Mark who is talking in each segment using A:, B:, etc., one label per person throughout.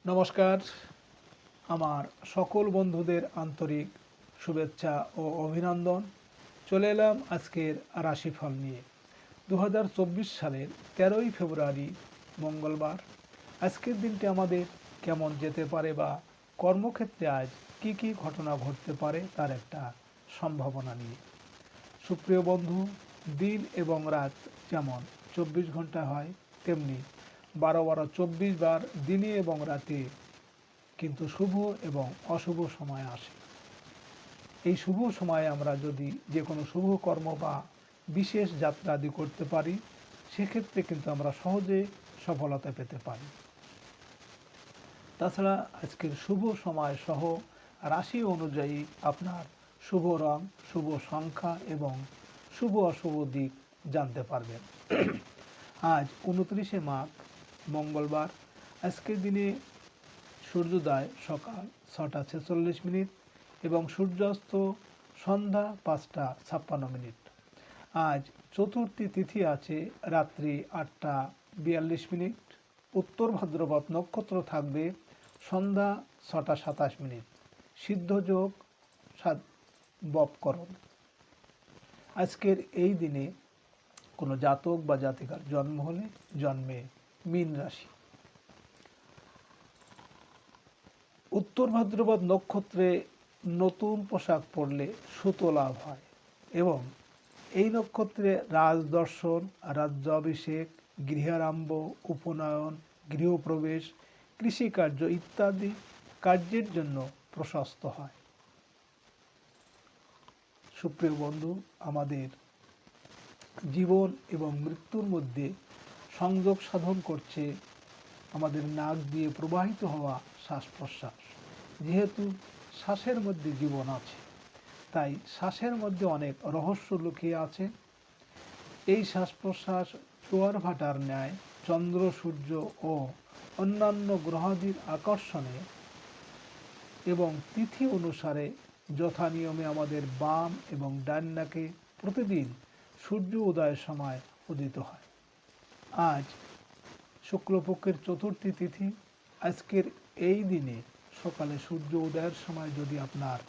A: নমস্কার। আমার সকল বন্ধুদের আন্তরিক শুভেচ্ছা ও অভিনন্দন। চলে এলাম আজকের রাশিফল নিয়ে। 2024 সালের 13ই ফেব্রুয়ারি মঙ্গলবার। আজকের দিনটি আমাদের কেমন যেতে পারে বা কর্মক্ষেত্রে আজ কি কি ঘটনা ঘটতে পারে তার একটা সম্ভাবনা নিয়ে। সুপ্রিয় বন্ধু, দিন এবং রাত যেমন 24 ঘন্টা হয়, তেমনি 12-24 বার দিনে এবং রাতে কিন্তু শুভ এবং অশুভ সময় আসে। এই শুভ সময়ে আমরা যদি যে কোনো শুভ কর্ম বা বিশেষ যাত্রা আদি করতে পারি, সেক্ষেত্রে কিন্তু আমরা সহজে সফলতা পেতে পারি। তাছাড়া আজকের শুভ সময় সহ রাশি অনুযায়ী আপনার শুভ রং, শুভ সংখ্যা এবং শুভ অশুভ দিক জানতে পারবেন। আজ 29শে মাঘ মঙ্গলবার। আজকের দিনে সূর্যোদয় সকাল 6টা 46 মিনিট এবং সূর্যাস্ত সন্ধ্যা 5টা 56 মিনিট। আজ চতুর্থী তিথি আছে রাত্রি 8টা 42 মিনিট। উত্তর ভাদ্রপদ নক্ষত্র থাকবে সন্ধ্যা 6টা 27 মিনিট। সিদ্ধযোগ বপকরণ। আজকের এই দিনে কোনো জাতক বা জাতিকার জন্ম হলে জন্মে মীন রাশি। উত্তর ভাদ্রপদ নক্ষত্রে নতুন পোশাক পরলে সুত লাভ হয় এবং এই নক্ষত্রে রাজদর্শন, রাজ্যাভিষেক, গৃহারম্ভ, উপনয়ন, গৃহপ্রবেশ, কৃষিকার্য ইত্যাদি কার্যের জন্য প্রশস্ত হয়। সুপ্রিয় বন্ধু, আমাদের জীবন এবং মৃত্যুর মধ্যে সংযোগ সাধন করছে আমাদের নাক দিয়ে প্রবাহিত হওয়া শ্বাস প্রশ্বাস। যেহেতু শ্বাসের মধ্যে জীবন আছে, তাই শ্বাসের মধ্যে অনেক রহস্য লুকিয়ে আছে। এই শ্বাস প্রশ্বাস জোয়ার ভাটার ন্যায় চন্দ্র, সূর্য ও অন্যান্য গ্রহাদির আকর্ষণে এবং তিথি অনুসারে যথা নিয়মে আমাদের বাম এবং ডান নাকে প্রতিদিন সূর্য উদয়ের সময় উদিত হয়। আজ শুক্লপক্ষের চতুর্থী তিথি। আজকের এই দিনে সকালে সূর্য উদয়ের সময় যদি আপনার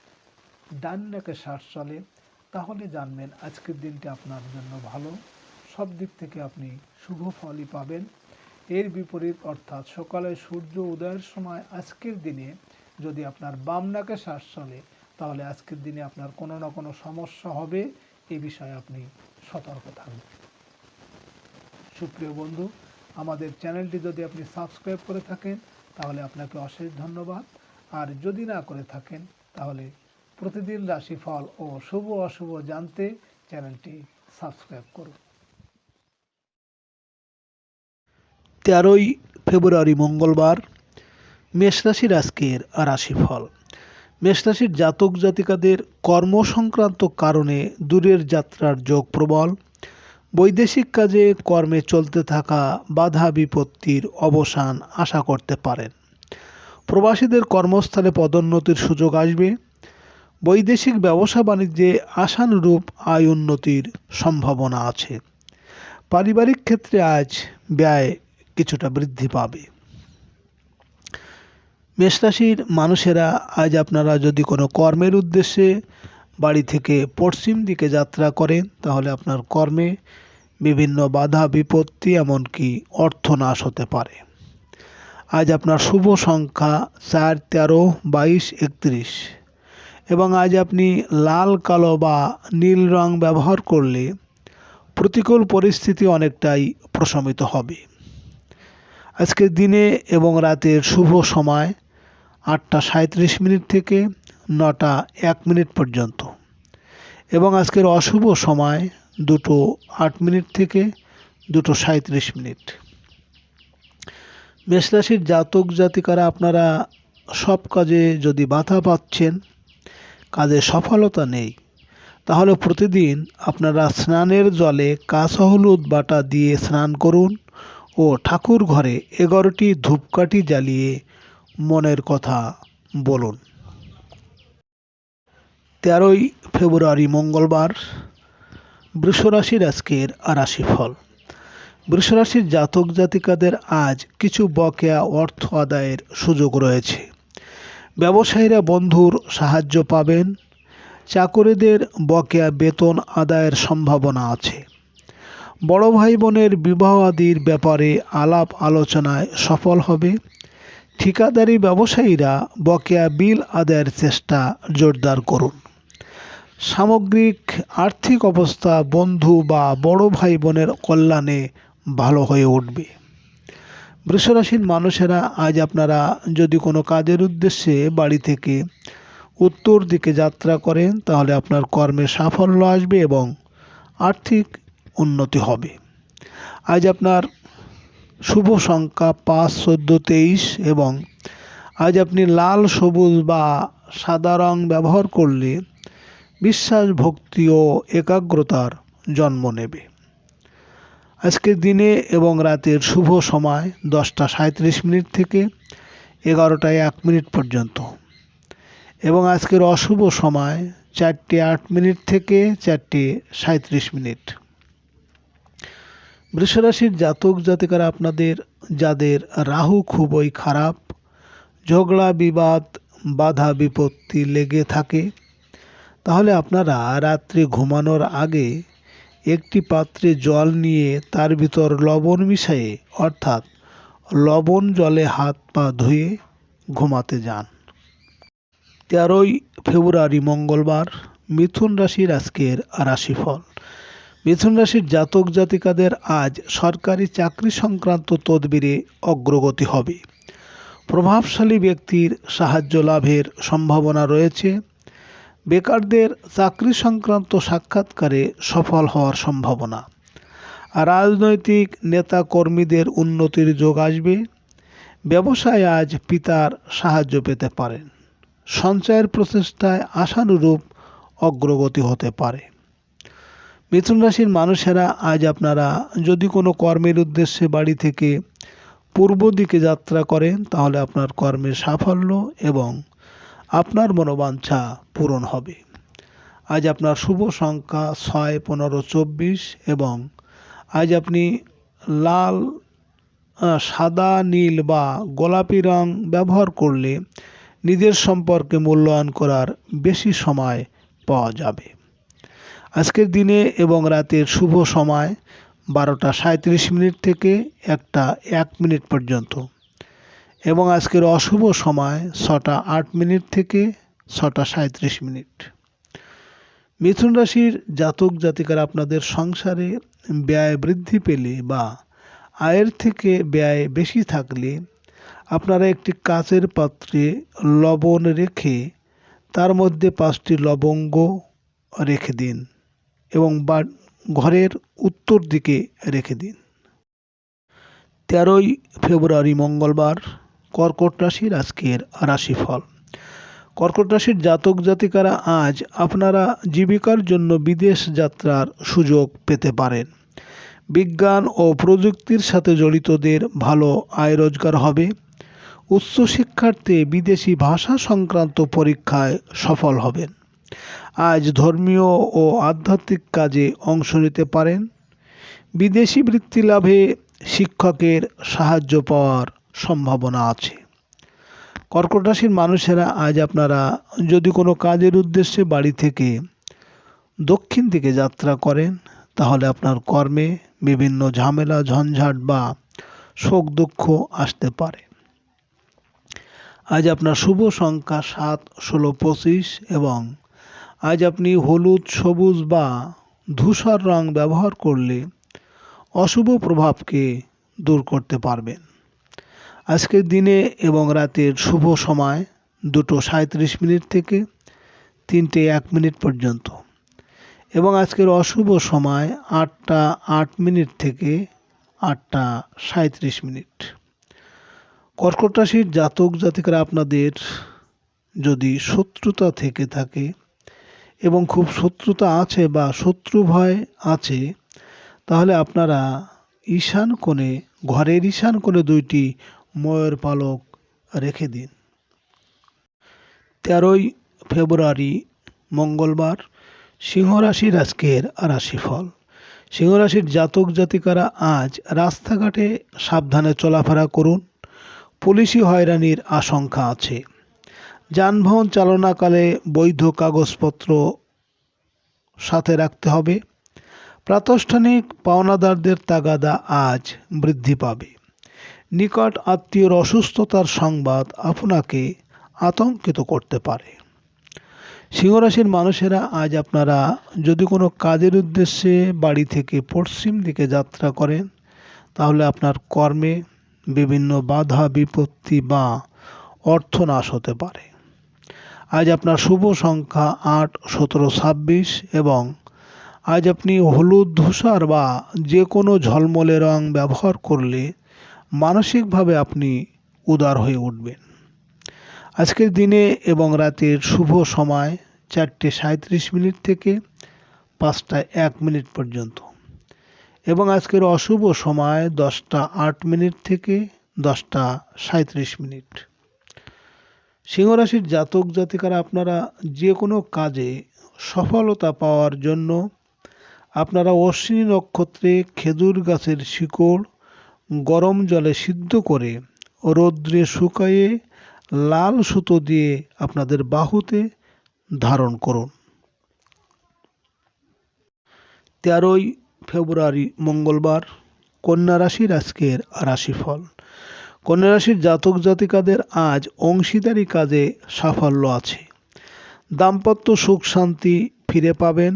A: ডান নাকে শ্বাস চলে, তাহলে জানবেন আজকের দিনটি আপনার জন্য ভালো, সব দিক থেকে আপনি শুভ ফলই পাবেন। এর বিপরীত অর্থাৎ সকালে সূর্য উদয়ের সময় আজকের দিনে যদি আপনার বাম নাকে শ্বাস চলে, তাহলে আজকের দিনে আপনার কোনো না কোনো সমস্যা হবে, এই বিষয়ে আপনি সতর্ক থাকবেন। সুপ্রিয় বন্ধু, আমাদের চ্যানেলটি যদি আপনি সাবস্ক্রাইব করে থাকেন তাহলে আপনাকে অশেষ ধন্যবাদ। আর যদি না করে থাকেন তাহলে প্রতিদিন রাশিফল ও শুভ অশুভ জানতে চ্যানেলটি সাবস্ক্রাইব করুন।
B: 13ই ফেব্রুয়ারি মঙ্গলবার। মেষ রাশির আজকের রাশিফল। মেষ রাশির জাতক জাতিকাদের কর্মসংক্রান্ত কারণে দূরের যাত্রার যোগ প্রবল। বৈদেশিক কাজে কর্মে চলতে থাকা বাধা বিপত্তির অবসান আশা করতে পারেন। প্রবাসীদের কর্মস্থলে পদোন্নতির সুযোগ আসবে। বৈদেশিক ব্যবসা বাণিজ্যে আশানুরূপ আয় উন্নতির সম্ভাবনা আছে। পারিবারিক ক্ষেত্রে আজ ব্যয় কিছুটা বৃদ্ধি পাবে। মেষ রাশির মানুষেরা আজ আপনারা যদি কোনো কর্মের উদ্দেশ্যে বাড়ি থেকে পশ্চিম দিকে যাত্রা করেন, তাহলে আপনার কর্মে বিভিন্ন বাধা বিপত্তি এমনকি অর্থনাশ হতে পারে। আজ আপনার শুভ সংখ্যা 4, 13, 22, 31 এবং আজ আপনি লাল, কালো বা নীল রং ব্যবহার করলে প্রতিকূল পরিস্থিতি অনেকটাই প্রশমিত হবে। আজকের দিনে এবং রাতের শুভ সময় 8টা 37 মিনিট থেকে 9টা 1 মিনিট পর্যন্ত এবং আজকের অশুভ সময় 2টো 8 মিনিট থেকে 2টো 37 মিনিট। মেষ রাশির জাতক জাতিকারা আপনারা সব কাজে যদি বাধা পাচ্ছেন, কাজে সফলতা নেই, তাহলে প্রতিদিন আপনারা স্নানের জলে কাঁচা হলুদ বাটা দিয়ে স্নান করুন ও ঠাকুর ঘরে 11টি ধূপকাঠি জ্বালিয়ে মনের কথা বলুন। 13ই ফেব্রুয়ারি মঙ্গলবার। বৃষ রাশির আজকের রাশিফল। বৃষরাশির জাতক জাতিকাদের আজ কিছু বকেয়া অর্থ আদায়ের সুযোগ রয়েছে। ব্যবসায়ীরা বন্ধুর সাহায্য পাবেন। চাকরিদের বকেয়া বেতন আদায়ের সম্ভাবনা আছে। বড় ভাই বোনের বিবাহ আদির ব্যাপারে আলাপ আলোচনায় সফল হবে। ঠিকাদারি ব্যবসায়ীরা বকেয়া বিল আদায়ের চেষ্টা জোরদার করুন। সামগ্রিক আর্থিক অবস্থা বন্ধু বা বড় ভাই বোনের কল্যাণে ভালো হয়ে উঠবে। বৃষরাশির মানুষেরা আজ আপনারা যদি কোনো কাজের উদ্দেশ্যে বাড়ি থেকে উত্তর দিকে যাত্রা করেন তাহলে আপনার কর্মে সাফল্য আসবে এবং আর্থিক উন্নতি হবে। আজ আপনার শুভ সংখ্যা 5, 14, 23 এবং আজ আপনি লাল, সবুজ বা সাদা রং ব্যবহার করলে বিশ্বাস, ভক্তি ও একাগ্রতার জন্ম নেবে। আজকের দিনে এবং রাতের শুভ সময় 10টা 37 থেকে 11টা 1 পর্যন্ত এবং আজকের অশুভ সময় 4টে 8 থেকে 4টে 37। বৃষরাশির জাতক জাতিকারা আপনাদের যাদের রাহু খুবই খারাপ, ঝগড়া বিবাদ বাধা বিপত্তি লেগে থাকে, তাহলে আপনারা রাত্রে ঘুমানোর আগে একটি পাত্রে জল নিয়ে তার ভিতর লবণ মিশিয়ে অর্থাৎ লবণ জলে হাত পা ধুয়ে ঘুমাতে যান। 13ই ফেব্রুয়ারি মঙ্গলবার মিথুন রাশির আজকের রাশিফল। মিথুন রাশির জাতক জাতিকাদের আজ সরকারি চাকরি সংক্রান্ত তদবিরে অগ্রগতি হবে। প্রভাবশালী ব্যক্তির সাহায্য লাভের সম্ভাবনা রয়েছে। বেকারদের চাকরি সংক্রান্ত সাক্ষাৎকারে সফল হওয়ার সম্ভাবনা। রাজনৈতিক নেতা কর্মীদের উন্নতির যোগ আসবে। ব্যবসায় আজ পিতার সাহায্য পেতে পারেন। সঞ্চয়ের প্রচেষ্টায় আশানুরূপ অগ্রগতি হতে পারে। মিথুন রাশির মানুষেরা আজ আপনারা যদি কোনো কর্মের উদ্দেশ্যে বাড়ি থেকে পূর্ব দিকে যাত্রা করেন তাহলে আপনার কর্মের সাফল্য এবং আপনার মনোবাঞ্ছা পূরণ হবে। আজ আপনার শুভ সংখ্যা 6, 15, 24 এবং আজ আপনি লাল, সাদা, নীল বা গোলাপি রং ব্যবহার করলে নিজের সম্পর্কে মূল্যায়ন করার বেশি সময় পাওয়া যাবে। আজকের দিনে এবং রাতের শুভ সময় 12টা 37 থেকে 1টা 1 পর্যন্ত এবং আজকের অশুভ সময় 6টা 8 থেকে 6টা 37। মিথুন রাশির জাতক জাতিকারা আপনাদের সংসারে ব্যয় বৃদ্ধি পেলে বা আয়ের থেকে ব্যয় বেশি থাকলে আপনারা একটি কাচের পাত্রে লবণ রেখে তার মধ্যে 5টি লবঙ্গ রেখে দিন এবং ঘরের উত্তর দিকে রেখে দিন। 13ই ফেব্রুয়ারি মঙ্গলবার কর্কট রাশির আজকের রাশিফল। কর্কট রাশির জাতক জাতিকারা আজ আপনারা জীবিকার জন্য বিদেশ যাত্রার সুযোগ পেতে পারেন। বিজ্ঞান ও প্রযুক্তির সাথে জড়িতদের ভালো আয় রোজগার হবে। উচ্চশিক্ষার্থে বিদেশি ভাষা সংক্রান্ত পরীক্ষায় সফল হবেন। আজ ধর্মীয় ও আধ্যাত্মিক কাজে অংশ নিতে পারেন। বিদেশি বৃত্তি লাভে শিক্ষকের সাহায্য পাওয়ার সম্ভাবনা আছে। কর্কট রাশির মানুষেরা আজ আপনারা যদি কোনো কাজের উদ্দেশ্যে বাড়ি থেকে দক্ষিণ দিকে যাত্রা করেন তাহলে আপনার কর্মে বিভিন্ন ঝামেলা ঝঞ্ঝাট বা শোক দুঃখ আসতে পারে। আজ আপনার শুভ সংখ্যা 7, 16, 25 এবং আজ আপনি হলুদ, সবুজ বা ধূসর রং ব্যবহার করলে অশুভ প্রভাবকে দূর করতে পারবেন। আজকের দিনে এবং রাতের শুভ সময় 2টো 37 থেকে 3টে 1 পর্যন্ত এবং আজকের অশুভ সময় 8টা 8 থেকে 8টা 37। কর্কট রাশির জাতক জাতিকারা আপনাদের যদি শত্রুতা থেকে থাকে এবং খুব শত্রুতা আছে বা শত্রু ভয় আছে তাহলে আপনারা ঘরের ঈশান কোণে 2টি ময়ূর পালক রেখে দিন। 13ই ফেব্রুয়ারি মঙ্গলবার সিংহ রাশির আজকের রাশিফল। সিংহরাশির জাতক জাতিকারা আজ রাস্তাঘাটে সাবধানে চলাফেরা করুন। পুলিশি হয়রানির আশঙ্কা আছে। যানবাহন চালনাকালে বৈধ কাগজপত্র সাথে রাখতে হবে। প্রাতিষ্ঠানিক পাওনাদারদের তাগাদা আজ বৃদ্ধি পাবে। নিকট আত্মীয়র অসুস্থতার সংবাদ আপনাকে আতঙ্কিত করতে পারে। সিংহরাশির মানুষেরা আজ আপনারা যদি কোনো কাজের উদ্দেশ্যে বাড়ি থেকে পশ্চিম দিকে যাত্রা করেন, তাহলে আপনার কর্মে বিভিন্ন বাধা বিপত্তি বা অর্থনাশ হতে পারে। আজ আপনার শুভ সংখ্যা 8, 17, 26 এবং আজ আপনি হলুদ, ধূসর বা যে কোনো ঝলমলে রং ব্যবহার করলে মানসিকভাবে আপনি উদার হয়ে উঠবেন। আজকের দিনে এবং রাতের শুভ সময় 4:37 থেকে 5:01 পর্যন্ত এবং আজকের অশুভ সময় 10:08 থেকে 10:37। সিংহরাশির জাতক জাতিকারা আপনারা যে কোনো কাজে সফলতা পাওয়ার জন্য আপনারা অশ্বিনী নক্ষত্রে খেজুর গাছের শিকড় গরম জলে সিদ্ধ করে রৌদ্রে শুকায়ে লাল সুতো দিয়ে আপনাদের বাহুতে ধারণ করুন। 13 ফেব্রুয়ারি মঙ্গলবার, কন্যা রাশির আজকের রাশিফল। কন্যা রাশির জাতক জাতিকাদের আজ অংশীদারি কাজে সাফল্য আছে। দাম্পত্য সুখ শান্তি ফিরে পাবেন।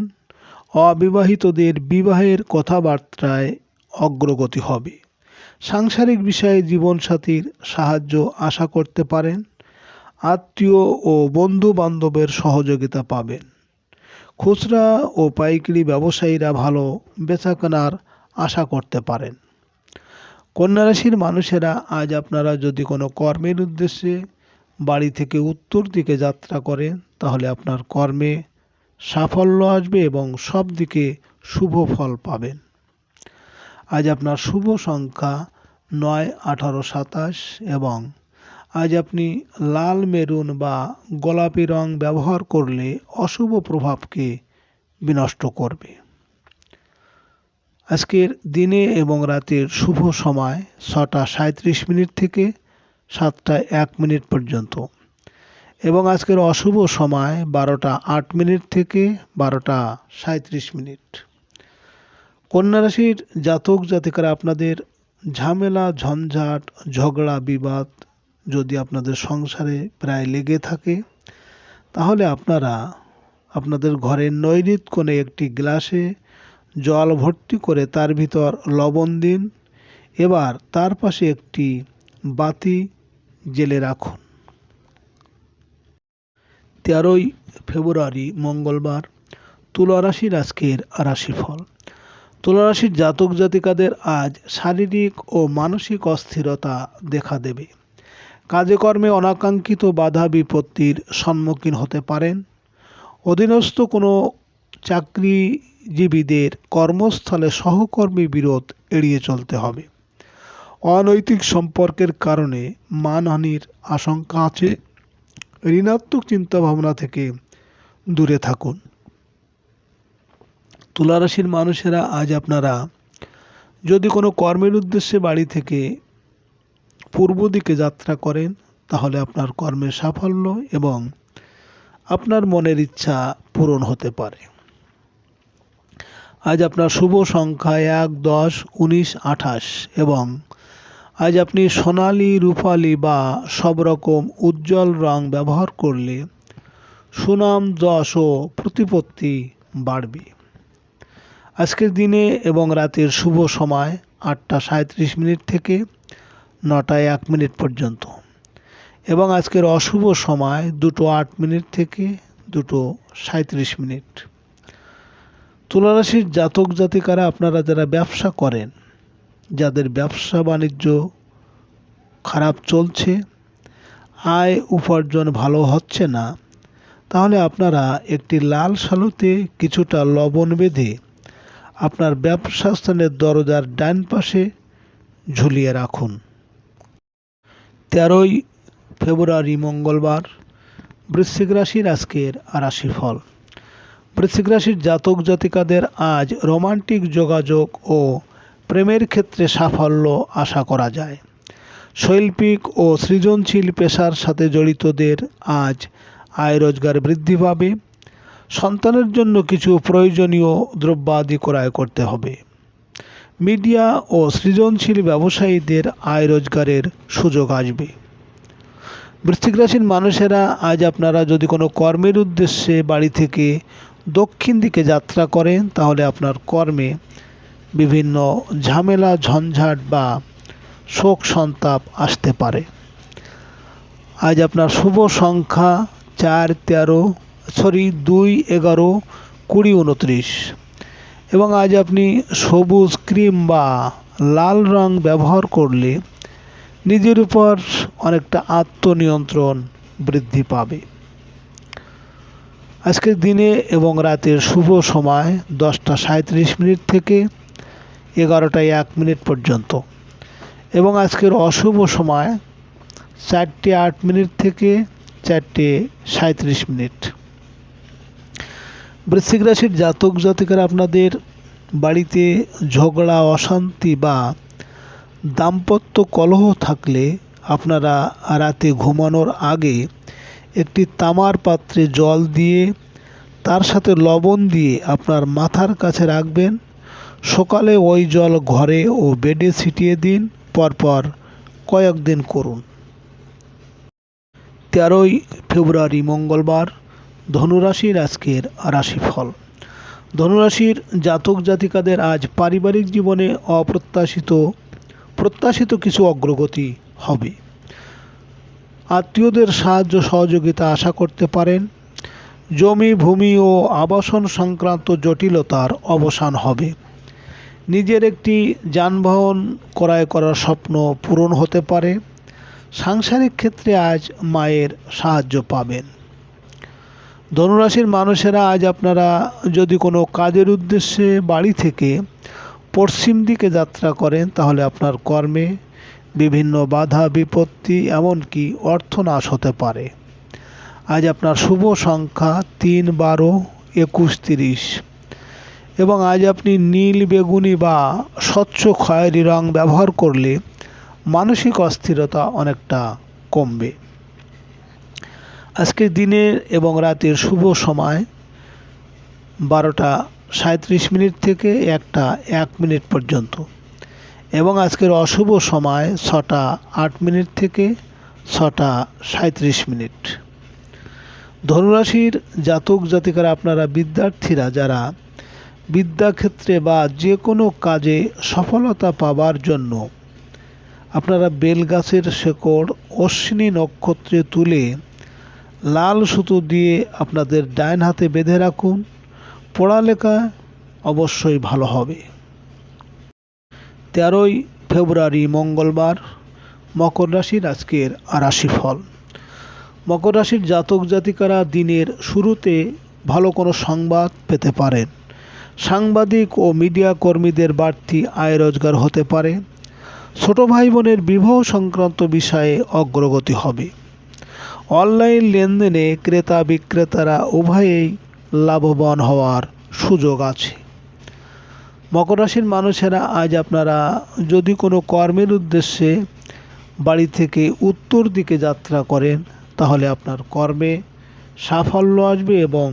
B: অবিবাহিতদের বিবাহের কথাবার্তায় অগ্রগতি হবে। সাংসারিক বিষয়ে জীবনসাথীর সাহায্য আশা করতে পারেন। আত্মীয় ও বন্ধু বান্ধবের সহযোগিতা পাবেন। খুচরা ও পাইকারি ব্যবসায়ীরা ভালো বেচাকেনার আশা করতে পারেন। কন্যা রাশির মানুষেরা আজ আপনারা যদি কোনো কর্মের উদ্দেশ্যে বাড়ি থেকে উত্তর দিকে যাত্রা করেন, তাহলে আপনার কর্মে সাফল্য আসবে এবং সব দিকে শুভ ফল পাবেন। আজ আপনার শুভ সংখ্যা 9, 18, 27 এবং আজ আপনি লাল, মেরুন বা গোলাপি রং ব্যবহার করলে অশুভ প্রভাবকে বিনষ্ট করবে। আজকের দিনে এবং রাতের শুভ সময় 6:37 থেকে 7:01 পর্যন্ত এবং আজকের অশুভ সময় 12:08 থেকে 12:37। কন্যা রাশির জাতক জাতিকারা আপনাদের ঝামেলা, ঝঞ্ঝাট, ঝগড়া, বিবাদ যদি আপনাদের সংসারে প্রায় লেগে থাকে, তাহলে আপনারা আপনাদের ঘরের নৈঋত কোণে একটি গ্লাসে জল ভর্তি করে তার ভিতর লবণ দিন। এবার তার পাশে একটি বাতি জ্বেলে রাখুন। 13 ফেব্রুয়ারি মঙ্গলবার, তুলা রাশির আজকের রাশিফল। তুলা রাশির জাতক জাতিকাদের আজ শারীরিক ও মানসিক অস্থিরতা দেখা দেবে। কাজে কর্মে অনাকাঙ্ক্ষিত বাধা বিপত্তির সম্মুখীন হতে পারেন। অধীনস্থ কোনো চাকরিজীবীদের কর্মস্থলে সহকর্মী বিরোধ এড়িয়ে চলতে হবে। অনৈতিক সম্পর্কের কারণে মানহানির আশঙ্কা আছে। ঋণাত্মক চিন্তাভাবনা থেকে দূরে থাকুন। তুলা রাশির মানুষেরা আজ আপনারা যদি কোনো কর্মের উদ্দেশ্যে বাড়ি থেকে পূর্ব দিকে যাত্রা করেন, তাহলে আপনার কর্মের সাফল্য এবং আপনার মনের ইচ্ছা পূরণ হতে পারে। আজ আপনার শুভ সংখ্যা 1, 10, 19, 28 এবং আজ আপনি সোনালী, রূপালী বা সব রকম উজ্জ্বল রং ব্যবহার করলে সুনাম, যশ ও প্রতিপত্তি বাড়বে। আজকের দিনে এবং রাতের শুভ সময় 8:37 থেকে 9:01 পর্যন্ত এবং আজকের অশুভ সময় 2:08 থেকে 2:37। তুলা রাশির জাতক জাতিকারা আপনারা যারা ব্যবসা করেন, যাদের ব্যবসা বাণিজ্য খারাপ চলছে, আয় উপার্জন ভালো হচ্ছে না, তাহলে আপনারা একটি লাল শালুতে কিছুটা লবণ বেঁধে আপনার ব্যবসা স্থানের দরজার ডান পাশে ঝুলিয়ে রাখুন। 13 ফেব্রুয়ারি মঙ্গলবার, বৃশ্চিক রাশির আজকের রাশিফল। বৃশ্চিক রাশির জাতক জাতিকাদের আজ রোমান্টিক যোগাযোগ ও প্রেমের ক্ষেত্রে সাফল্য আশা করা যায়। শৈল্পিক ও সৃজনশীল পেশার সাথে জড়িতদের আজ আয় রোজগার বৃদ্ধি পাবে। সন্তানের জন্য কিছু প্রয়োজনীয় দ্রব্যাদি ক্রয় করতে হবে। মিডিয়া ও সৃজনশীল ব্যবসায়ীদের আয় রোজগারের সুযোগ আসবে। বৃশ্চিক রাশির মানুষেরা আজ আপনারা যদি কোনো কর্মের উদ্দেশ্যে বাড়ি থেকে দক্ষিণ দিকে যাত্রা করেন তাহলে আপনার কর্মে বিভিন্ন ঝামেলা ঝঞ্ঝাট বা শোক সন্তাপ আসতে পারে। আজ আপনার শুভ সংখ্যা 2, 11, 20, 29 এবং আজ আপনি সবুজ ক্রিম বা লাল রং ব্যবহার করলে নিজের উপর অনেকটা আত্মনিয়ন্ত্রণ বৃদ্ধি পাবে। আজকের দিনে এবং রাতের শুভ সময় 10:37 থেকে 11:01 পর্যন্ত এবং আজকের অশুভ সময় 4:08 থেকে 4:37। বৃশ্চিক রাশির জাতক জাতিকারা আপনাদের বাড়িতে ঝগড়া অশান্তি বা দাম্পত্য কলহ থাকলে আপনারা রাতে ঘুমানোর আগে একটি তামার পাত্রে জল দিয়ে তার সাথে লবণ দিয়ে আপনার মাথার কাছে রাখবেন। সকালে ওই জল ঘরে ও বেডে ছিটিয়ে দিন। পরপর কয়েকদিন করুন। 13ই ফেব্রুয়ারি মঙ্গলবার ধনুরাশির আজকের রাশিফল। ধনুরাশির জাতক জাতিকাদের আজ পারিবারিক জীবনে প্রত্যাশিত কিছু অগ্রগতি হবে। আত্মীয়দের সাহায্য সহযোগিতা আশা করতে পারেন। জমি ভূমি ও আবাসন সংক্রান্ত জটিলতার অবসান হবে। নিজের একটি যানবাহন ক্রয় করার স্বপ্ন পূরণ হতে পারে। সাংসারিক ক্ষেত্রে আজ মায়ের সাহায্য পাবেন। ধনুরাশির মানুষেরা আজ আপনারা যদি কোনো কাজের উদ্দেশ্যে বাড়ি থেকে পশ্চিম দিকে যাত্রা করেন তাহলে আপনার কর্মে বিভিন্ন বাধা বিপত্তি এমনকি অর্থনাশ হতে পারে। আজ আপনার শুভ সংখ্যা 3, 12, 21, 30 এবং আজ আপনি নীল বেগুনি বা স্বচ্ছ খয়েরি রং ব্যবহার করলে মানসিক অস্থিরতা অনেকটা কমবে। আজকের দিনের এবং রাতের শুভ সময় 12:37 থেকে 1:01 পর্যন্ত এবং আজকের অশুভ সময় 6:08 থেকে 6:37। ধনুরাশির জাতক জাতিকারা আপনারা বিদ্যার্থীরা যারা বিদ্যাক্ষেত্রে বা যে কোনো কাজে সফলতা পাবার জন্য আপনারা বেলগাছের শেকড় অশ্বিনী নক্ষত্রে তুলে লাল সুতো দিয়ে আপনাদের ডান হাতে বেঁধে রাখুন। পড়ালেখা অবশ্যই ভালো হবে। 13ই ফেব্রুয়ারি মঙ্গলবার মকর রাশির আজকের রাশিফল। মকর রাশির জাতক জাতিকারা দিনের শুরুতে ভালো কোনো সংবাদ পেতে পারেন। সাংবাদিক ও মিডিয়া কর্মীদের বাড়তি আয় রোজগার হতে পারে। ছোট ভাই বোনের বিবাহ সংক্রান্ত বিষয়ে অগ্রগতি হবে। অনলাইন লেনদেনে ক্রেতা বিক্রেতারা উভয়েই লাভবান হওয়ার সুযোগ আছে। মকর রাশির মানুষেরা আজ আপনারা যদি কোনো কর্মের উদ্দেশ্যে বাড়ি থেকে উত্তর দিকে যাত্রা করেন তাহলে আপনার কর্মে সাফল্য আসবে এবং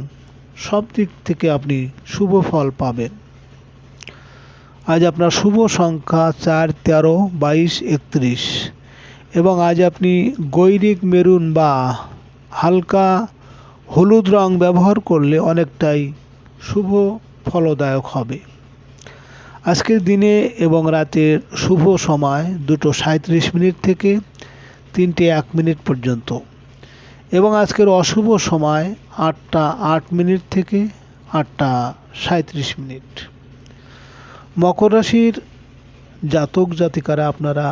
B: সব দিক থেকে আপনি শুভ ফল পাবেন। আজ আপনার শুভ সংখ্যা 4, 13, 22, 31 এবং আজ আপনি গৈরিক মেরুন বা হালকা হলুদ রং ব্যবহার করলে অনেকটাই শুভ ফলদায়ক হবে। আজকের দিনে এবং রাতের শুভ সময় 2:37 থেকে 3:01 পর্যন্ত এবং আজকের অশুভ সময় 8:08 থেকে 8:37। মকর রাশির জাতক জাতিকারা আপনারা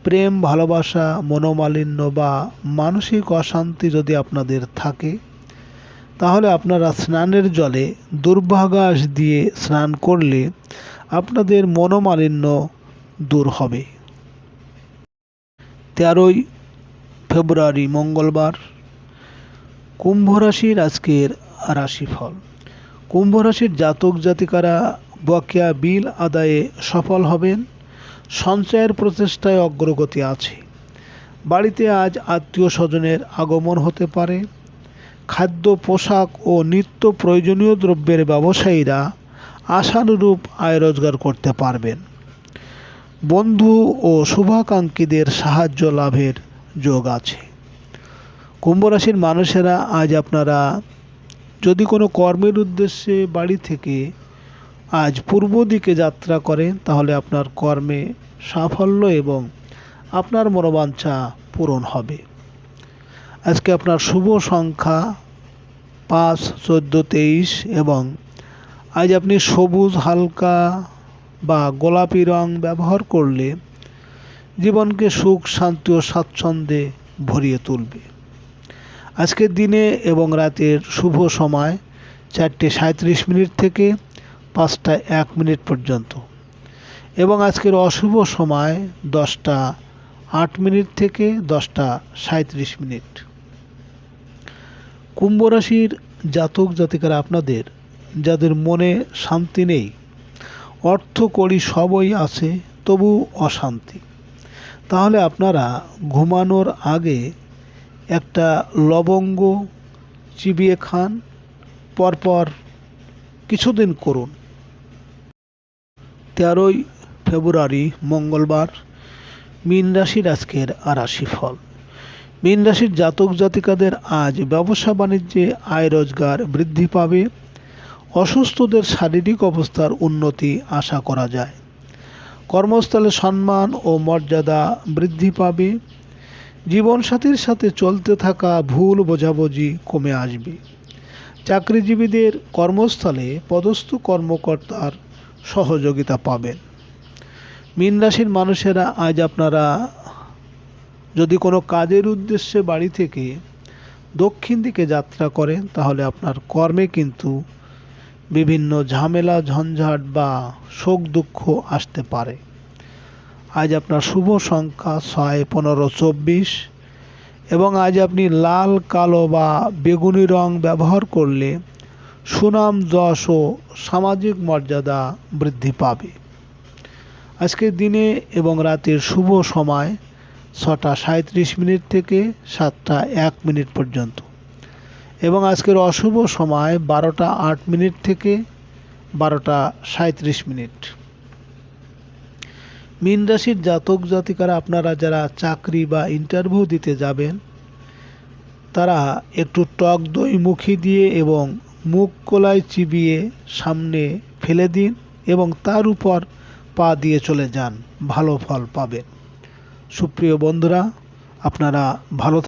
B: প্রেম ভালোবাসা মনোমালিন্য বা মানসিক অশান্তি যদি আপনাদের থাকে তাহলে আপনারা স্নানের জলে দুর্বাঘাস দিয়ে স্নান করলে আপনাদের মনোমালিন্য দূর হবে। 13ই ফেব্রুয়ারি মঙ্গলবার কুম্ভ রাশির আজকের রাশিফল। কুম্ভ রাশির জাতক জাতিকারা বকেয়া বিল আদায়ে সফল হবেন। সঞ্চয়ের প্রচেষ্টায় অগ্রগতি আছে। বাড়িতে আজ আত্মীয় স্বজনের আগমন হতে পারে। খাদ্য, পোশাক ও নিত্য প্রয়োজনীয় দ্রব্যের ব্যবসায়ীরা আশানুরূপ আয় রোজগার করতে পারবেন। বন্ধু ও শুভাকাঙ্ক্ষীদের সাহায্য লাভের যোগ আছে। কুম্ভ রাশির মানুষেরা আজ আপনারা যদি কোনো কর্মের উদ্দেশ্যে বাড়ি থেকে আজ পূর্ব দিকে যাত্রা করেন তাহলে আপনার কর্মে সাফল্য এবং আপনার মনোবাঞ্ছা পূরণ হবে। আজকে আপনার শুভ সংখ্যা 5, 14, 23 এবং আজ আপনি সবুজ, হালকা বা গোলাপি রং ব্যবহার করলে জীবনকে সুখ, শান্তি ও স্বাচ্ছন্দ্যে ভরিয়ে তুলবে। আজকের দিনে এবং রাতের শুভ সময় 4:37 থেকে 5:01 পর্যন্ত এবং আজকের অশুভ সময় 10:08 থেকে 10:37। কুম্ভ রাশির জাতক জাতিকারা আপনাদের যাদের মনে শান্তি নেই, অর্থ কড়ি সবই আছে তবু অশান্তি, তাহলে আপনারা ঘুমানোর আগে একটা লবঙ্গ চিবিয়ে খান, পরপর কিছুদিন করুন। 13 ফেব্রুয়ারি মঙ্গলবার, মীন রাশির আজকের রাশিফল। মীন রাশির জাতক জাতিকাদের আজ ব্যবসা বাণিজ্যে আয় রোজগার বৃদ্ধি পাবে। অসুস্থদের শারীরিক অবস্থার উন্নতি আশা করা যায়। কর্মস্থলে সম্মান ও মর্যাদা বৃদ্ধি পাবে। জীবনসাথীর সাথে চলতে থাকা ভুল বোঝাবুঝি কমে আসবে। চাকরিজীবীদের কর্মস্থলে পদস্থ কর্মকর্তার সহযোগিতা পাবেন। মীন রাশির মানুষেরা আজ আপনারা যদি কোনো কাজের উদ্দেশ্যে বাড়ি থেকে দক্ষিণ দিকে যাত্রা করেন তাহলে আপনার কর্মে কিন্তু বিভিন্ন ঝামেলা, ঝঞ্ঝাট বা শোক দুঃখ আসতে পারে। আজ আপনার শুভ সংখ্যা 6, 15, 24 এবং আজ আপনি লাল, কালো বা বেগুনি রং ব্যবহার করলে সুনাম, যশ ও সামাজিক মর্যাদা বৃদ্ধি পাবে। আজকের দিনে এবং রাতের শুভ সময় 6:37 থেকে 7:01 পর্যন্ত এবং আজকের অশুভ সময় 12:08 থেকে 12:37। মীন রাশির জাতক জাতিকারা আপনারা যারা চাকরি বা ইন্টারভিউ দিতে যাবেন তারা একটু টক দই মুখে দিয়ে এবং মুখ কোলায় চিবিয়ে সামনে ফেলে দিন এবং তার উপর পা দিয়ে চলে যান, ভালো ফল পাবেন। সুপ্রিয় বন্ধুরা, আপনারা ভালো